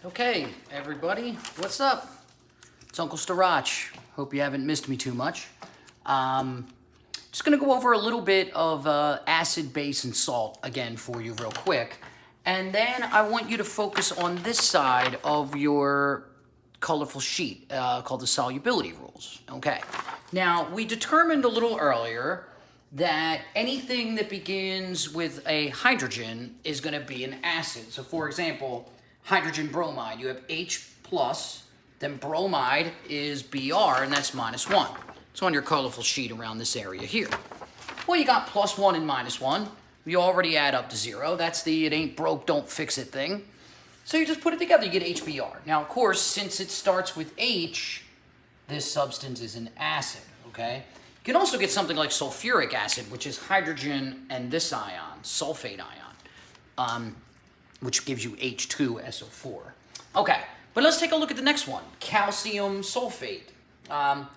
Okay, everybody, what's up? It's Uncle Starach. Hope you haven't missed me too much. Just gonna go over a little bit of acid, base, and salt again for you real quick. And then I want you to focus on this side of your colorful sheet called the solubility rules, okay? Now, we determined a little earlier that anything that begins with a hydrogen is gonna be an acid. So for example, hydrogen bromide, you have H plus, then bromide is Br, and that's -1. It's on your colorful sheet around this area here. Well, you got +1 and -1. We already add up to 0. That's the it ain't broke, don't fix it thing. So you just put it together, you get HBr. Now, of course, since it starts with H, this substance is an acid, okay? You can also get something like sulfuric acid, which is hydrogen and this ion, sulfate ion, which gives you H2SO4. Okay, but let's take a look at the next one, calcium sulfate.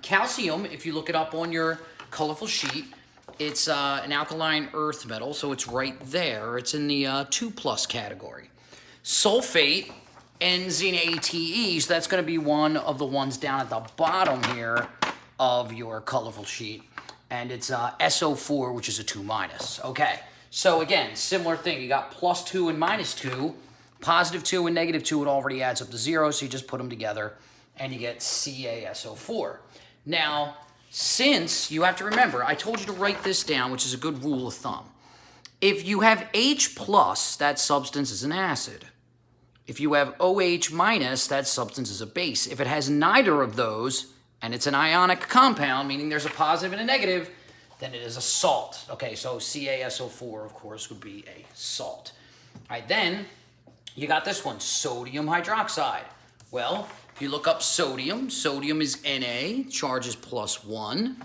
Calcium, if you look it up on your colorful sheet, it's an alkaline earth metal, so it's right there. It's in the 2+ category. Sulfate ends in ATE, so that's going to be one of the ones down at the bottom here of your colorful sheet. And it's SO4, which is a 2-. Okay, so again, similar thing. You got +2 and -2. +2 and -2, it already adds up to 0, so you just put them together and you get CaSO4. Now, since you have to remember, I told you to write this down, which is a good rule of thumb. If you have H+, that substance is an acid. If you have OH-, that substance is a base. If it has neither of those, and it's an ionic compound, meaning there's a positive and a negative, then it is a salt. Okay, so CaSO4, of course, would be a salt. All right, then you got this one, sodium hydroxide. Well, if you look up sodium, sodium is Na, charge is +1.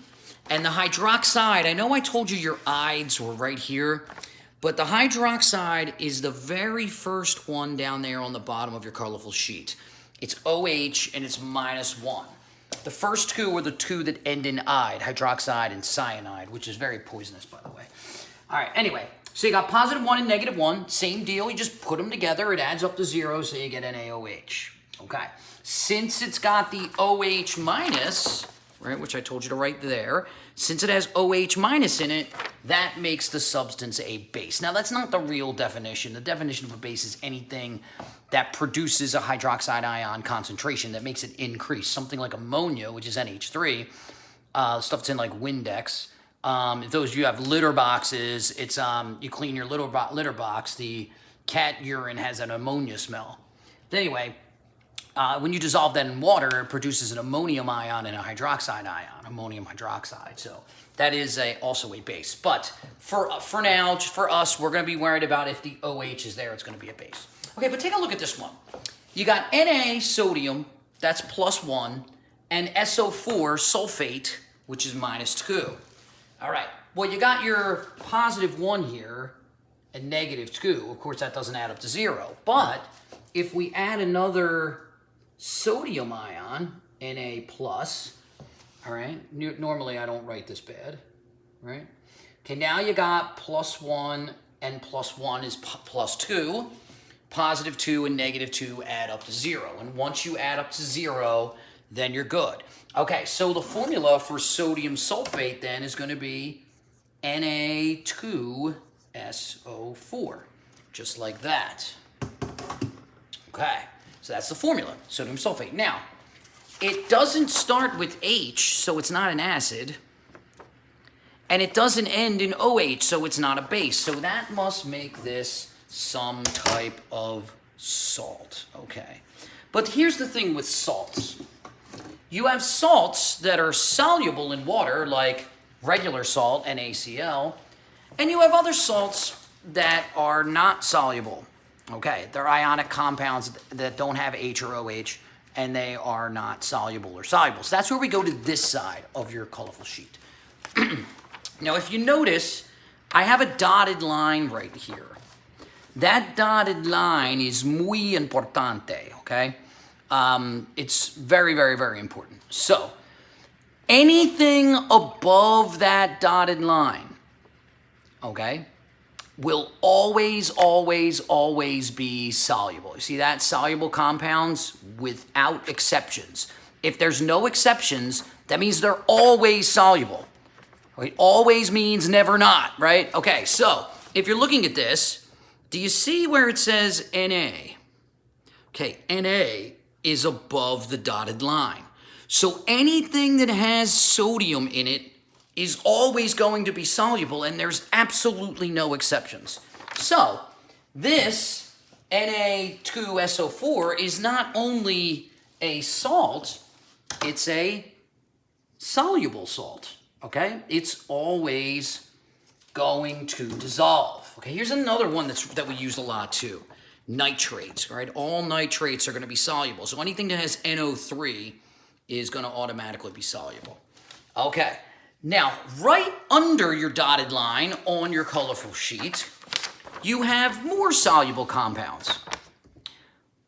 And the hydroxide, I know I told you your ides were right here, but the hydroxide is the very first one down there on the bottom of your colorful sheet. It's OH and it's -1. The first two are the two that end in ide, hydroxide and cyanide, which is very poisonous, by the way. All right, anyway, so you got +1 and -1, same deal, you just put them together, it adds up to 0, so you get NaOH. Okay, since it's got the OH-, right, which I told you to write there, since it has OH- in it, that makes the substance a base. Now, that's not the real definition. The definition of a base is anything that produces a hydroxide ion concentration that makes it increase. Something like ammonia, which is NH3, stuff that's in like Windex. If those of you have litter boxes, it's you clean your litter box, the cat urine has an ammonia smell. But anyway, when you dissolve that in water, it produces an ammonium ion and a hydroxide ion, ammonium hydroxide. So that is also a base. But for now, just for us, we're going to be worried about if the OH is there, it's going to be a base. Okay, but take a look at this one. You got Na, sodium, that's +1, and SO4, sulfate, which is -2. All right, well, you got your +1 here and -2. Of course, that doesn't add up to 0. But if we add another sodium ion, Na+, all right? Normally, I don't write this bad, right? Okay, now you got +1 and +1 is +2. +2 and -2 add up to 0. And once you add up to 0, then you're good. Okay, so the formula for sodium sulfate then is going to be Na2SO4, just like that. Okay. So that's the formula, sodium sulfate. Now, it doesn't start with H, so it's not an acid. And it doesn't end in OH, so it's not a base. So that must make this some type of salt, okay? But here's the thing with salts. You have salts that are soluble in water, like regular salt, NaCl, and you have other salts that are not soluble. Okay, they're ionic compounds that don't have H or OH, and they are not soluble or soluble. So that's where we go to this side of your colorful sheet. Now, if you notice, I have a dotted line right here. That dotted line is muy importante, okay? It's very, very, very important. So, anything above that dotted line, okay, will always, always, always be soluble. You see that? Soluble compounds without exceptions. If there's no exceptions, that means they're always soluble. Right? Always means never not, right? Okay, so if you're looking at this, do you see where it says Na? Okay, Na is above the dotted line. So anything that has sodium in it is always going to be soluble, and there's absolutely no exceptions. So this Na2SO4 is not only a salt, it's a soluble salt, okay? It's always going to dissolve. Okay, here's another one that we use a lot too. Nitrates, right? All nitrates are going to be soluble. So anything that has NO3 is going to automatically be soluble. Okay, now right under your dotted line on your colorful sheet, you have more soluble compounds.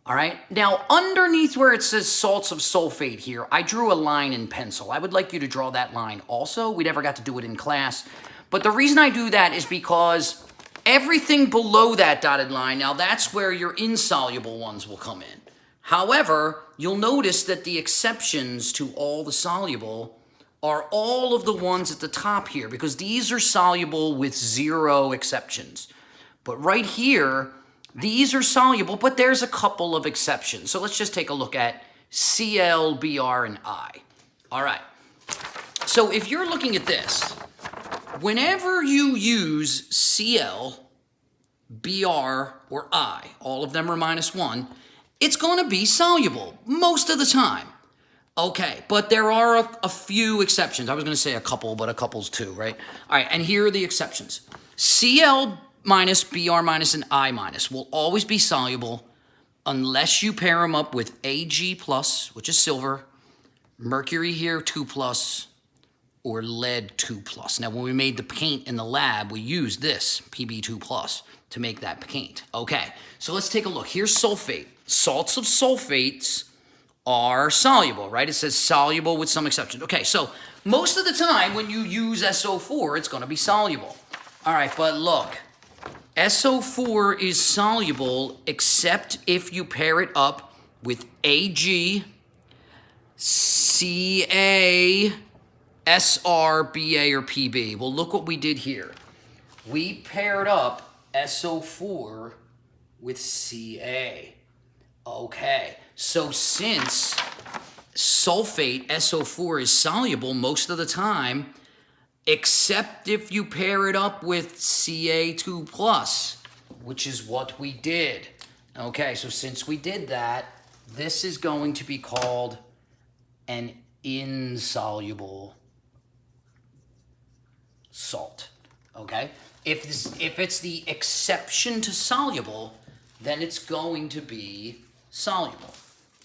All right, now underneath where it says salts of sulfate here, I drew a line in pencil. I would like you to draw that line also. We never got to do it in class. But the reason I do that is because everything below that dotted line, now that's where your insoluble ones will come in. However, you'll notice that the exceptions to all the soluble are all of the ones at the top here, because these are soluble with 0 exceptions. But right here, these are soluble, but there's a couple of exceptions. So let's just take a look at Cl, Br, and I. All right. So if you're looking at this, whenever you use Cl, Br, or I, all of them are -1, it's going to be soluble most of the time. Okay, but there are a few exceptions. I was going to say a couple, but a couple's two, right? All right, and here are the exceptions. Cl minus, Br minus, and I minus will always be soluble unless you pair them up with Ag plus, which is silver, mercury here 2 plus, or lead 2 plus. Now, when we made the paint in the lab, we used this, Pb2 plus, to make that paint. Okay, so let's take a look. Here's sulfate. Salts of sulfates are soluble, right? It says soluble with some exceptions. Okay, so most of the time when you use SO4, it's going to be soluble. All right, but look, SO4 is soluble except if you pair it up with Ag, Ca, Sr, Ba, or Pb. Well, look what we did here. We paired up SO4 with Ca. Okay, so since sulfate, SO4, is soluble most of the time, except if you pair it up with Ca2 plus, which is what we did. Okay, so since we did that, this is going to be called an insoluble salt. Okay, if it's the exception to soluble, then it's going to be soluble.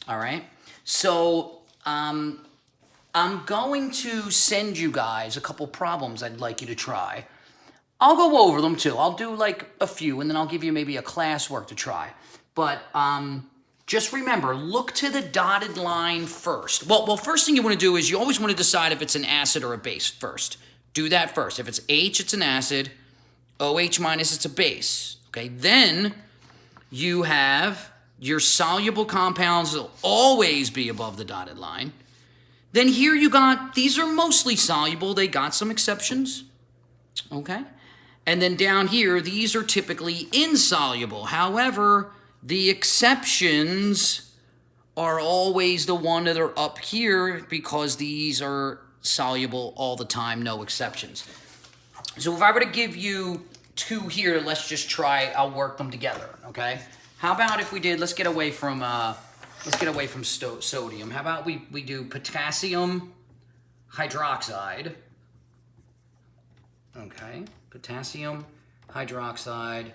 All right, so I'm going to send you guys a couple problems I'd like you to try. I'll go over them too. I'll do like a few, and then I'll give you maybe a classwork to try. But just remember, look to the dotted line first. Well, first thing you want to do is you always want to decide if it's an acid or a base first. Do that first. If it's H, it's an acid. OH minus, it's a base. Okay, then you have your soluble compounds will always be above the dotted line. Then here you got, these are mostly soluble. They got some exceptions. Okay, and then down here, these are typically insoluble. However, the exceptions are always the one that are up here because these are soluble all the time, no exceptions. So if I were to give you two here, let's just try, I'll work them together, okay? How about if we did, let's get away from sodium. How about we do potassium hydroxide, okay? Potassium hydroxide,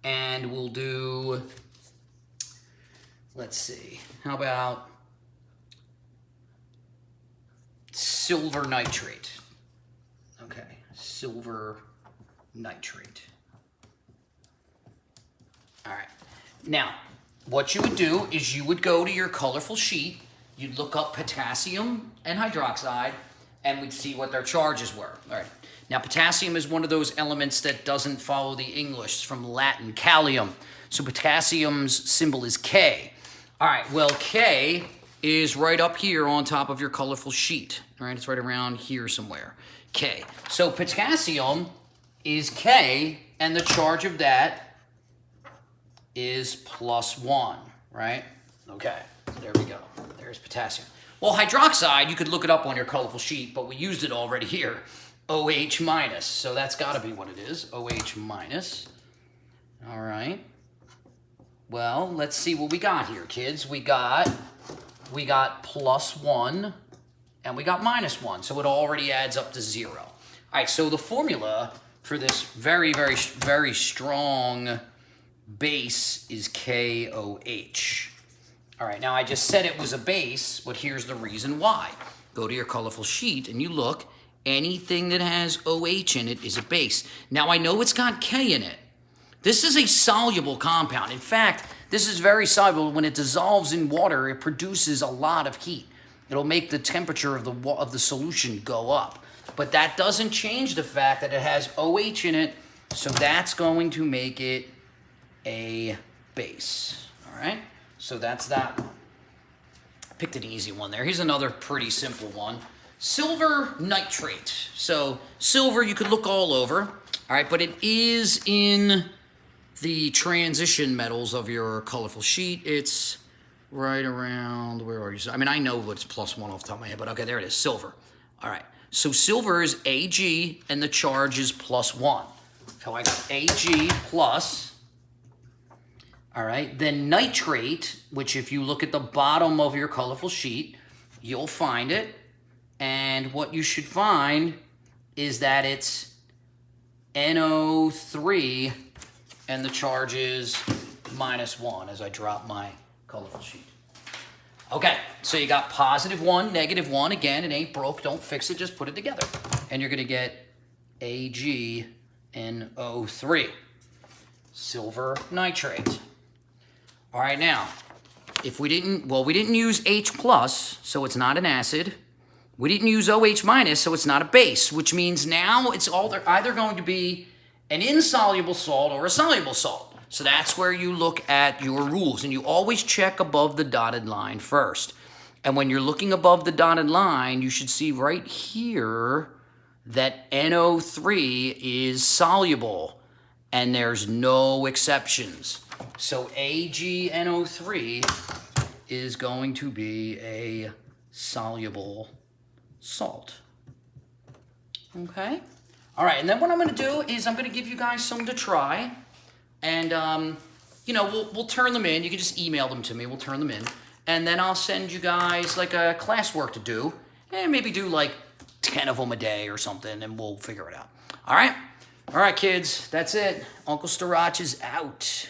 and we'll do, let's see, how about silver nitrate? Okay, silver nitrate. All right. Now, what you would do is you would go to your colorful sheet, you'd look up potassium and hydroxide, and we'd see what their charges were. All right. Now, potassium is one of those elements that doesn't follow the English. It's from Latin, kalium. So potassium's symbol is K. All right, well, K is right up here on top of your colorful sheet. All right, it's right around here somewhere, K. So potassium is K, and the charge of that is +1, right? Okay, there we go. There's potassium. Well, hydroxide, you could look it up on your colorful sheet, but we used it already here. OH minus, so that's got to be what it is, OH minus. All right. Well, let's see what we got here, kids. We got +1, and we got -1, so it already adds up to 0. All right, so the formula for this very, very, very strong base is KOH. All right, now I just said it was a base, but here's the reason why. Go to your colorful sheet and you look. Anything that has OH in it is a base. Now, I know it's got K in it. This is a soluble compound. In fact, this is very soluble. When it dissolves in water, it produces a lot of heat. It'll make the temperature of the solution go up. But that doesn't change the fact that it has OH in it, so that's going to make it a base. All right? So that's that one. I picked an easy one there. Here's another pretty simple one. Silver nitrate. So silver you could look all over, all right, but it is in the transition metals of your colorful sheet. It's right around, where are you? I mean, I know what's +1 off the top of my head, but okay, there it is, silver. All right, so silver is Ag, and the charge is +1. So I got Ag plus, all right, then nitrate, which if you look at the bottom of your colorful sheet, you'll find it. And what you should find is that it's NO3, and the charge is -1 as I drop my colorful sheet. Okay, so you got +1, -1. Again, it ain't broke. Don't fix it. Just put it together. And you're going to get AgNO3, silver nitrate. All right, now, if we didn't use H+, so it's not an acid. We didn't use OH minus, so it's not a base, which means now it's either going to be an insoluble salt or a soluble salt. So that's where you look at your rules, and you always check above the dotted line first. And when you're looking above the dotted line, you should see right here that NO3 is soluble, and there's no exceptions. So AgNO3 is going to be a soluble salt. Okay? All right, and then what I'm going to do is I'm going to give you guys some to try. And, you know, we'll turn them in. You can just email them to me. We'll turn them in. And then I'll send you guys, like, a classwork to do. And maybe do, like, 10 of them a day or something, and we'll figure it out. All right? All right, kids. That's it. Uncle Starach is out.